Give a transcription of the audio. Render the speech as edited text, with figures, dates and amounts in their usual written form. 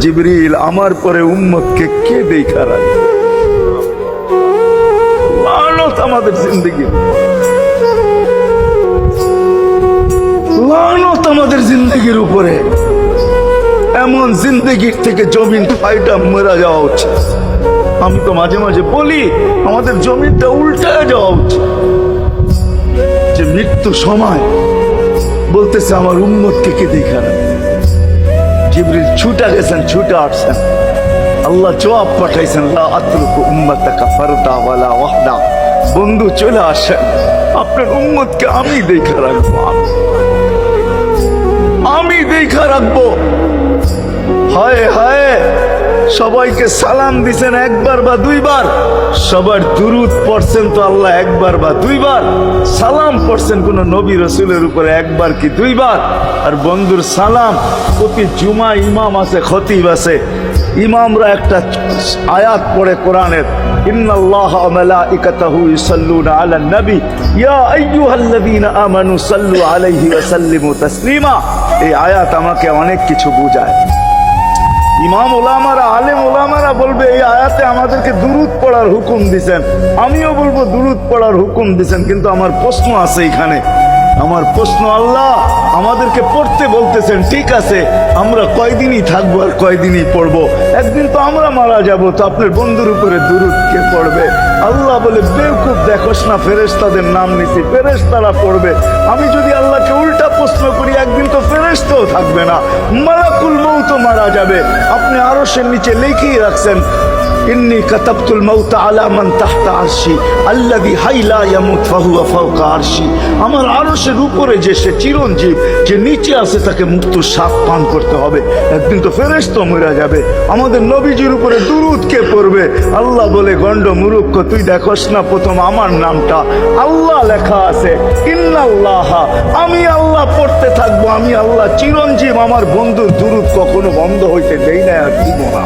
জিবরিল আমার পরে উম্মতকে কে দেখা রাখবে? লানত আমাদের জিন্দগি, লানত আমাদের জিন্দগির উপরে। এমন জিন্দগির থেকে জমিন ফাইটা মরা যাওয়া উচিত। আমি তো মাঝে মাঝে বলি আমাদের জমিনটা উল্টায় যাওয়া উচিত, যে মৃত্যু সময় বলতেছে আমার উম্মতকে কে দেখা রাখবে। জিবরিল ছুটা গেছেন, ছুটা আসছেন, আল্লাহ জবাব পাঠাইছেন, লা আতরুকু উম্মাতাকা ফারদা ওয়ালা ওয়াহদা। বন্ধু চলে আসেন, আপনার উম্মতকে আমি দেখা রাখবো, আমি দেখা রাখবো। হায় হায়, সবাইকে সালাম দিছেন একবার বা দুইবার, সবার দুরুদ পড়ছেন তো আল্লাহ একবার বা দুইবার, সালাম পড়ছেন কোন নবী রসুলের উপরে একবার কি দুইবার। আর বন্ধুর সালাম প্রতি জুমা ইমাম আছে, খতিব আছে, ইমামরা একটা আয়াত পড়ে কোরআনের, ইন্নাল্লাহা ওয়া মালাইকাতাহু ইউসাল্লুনা আলান নবী ইয়া আইয়ুহাল্লাযীনা আমানু সাল্লু আলাইহি ওয়া সাল্লিমু তাসলিমা। এই আয়াত আমাকে অনেক কিছু বোঝায়। ইমাম ওলামারা, আলেম ওলামারা বলবে এই আয়াতে আমাদেরকে দুরুদ পড়ার হুকুম দিছেন, আমিও বলবো দুরুদ পড়ার হুকুম দিছেন। কিন্তু আমার প্রশ্ন আছে এখানে, আমার প্রশ্ন, আল্লাহ আমাদেরকে পড়তে বলতেছেন, ঠিক আছে, আমরা কয়দিনই থাকবো আর কয়দিনই পড়বো? একদিন তো আমরা মারা যাব, তো আপনার বন্ধুর উপরে দুরুদ কে পড়বে? আল্লাহ বলে, বেওকুফ, দেখোস না ফেরেশতাদের নাম নিছি, ফেরেশতারা পড়বে। আমি যদি আল্লাহকে উল্টা প্রশ্ন করি, একদিন তো ফেরেশতাও থাকবে না, মালাকুল মউত মারা যাবে। আপনি আরশের নিচে লিখেই রাখছেন, ইন্নী কাতাবতুল মাউতা আলা মান তাহতা আরশি আল্লাযী হাই লা ইয়ামুত ফাহুয়া ফাওকা আরশি। আমার আরশের উপরে যে সে চিরঞ্জীব, যে নিচে আছে তাকে মৃত্যুর স্বাদ পান করতে হবে। একদিন তো ফেরেশতা মরে যাবে, আমাদের নবীজির উপরে দুরূদ কে পড়বে? আল্লাহ বলে, গন্ড মূর্খ, তুই দেখোস না প্রথম আমার নামটা আল্লাহ লেখা আছে, ইন্নাল্লাহা, আমি আল্লাহ পড়তে থাকবো, আমি আল্লাহ চিরঞ্জীব, আমার বন্ধুর দুরূদ কখনো বন্ধ হইতে দেই না আর দিব না।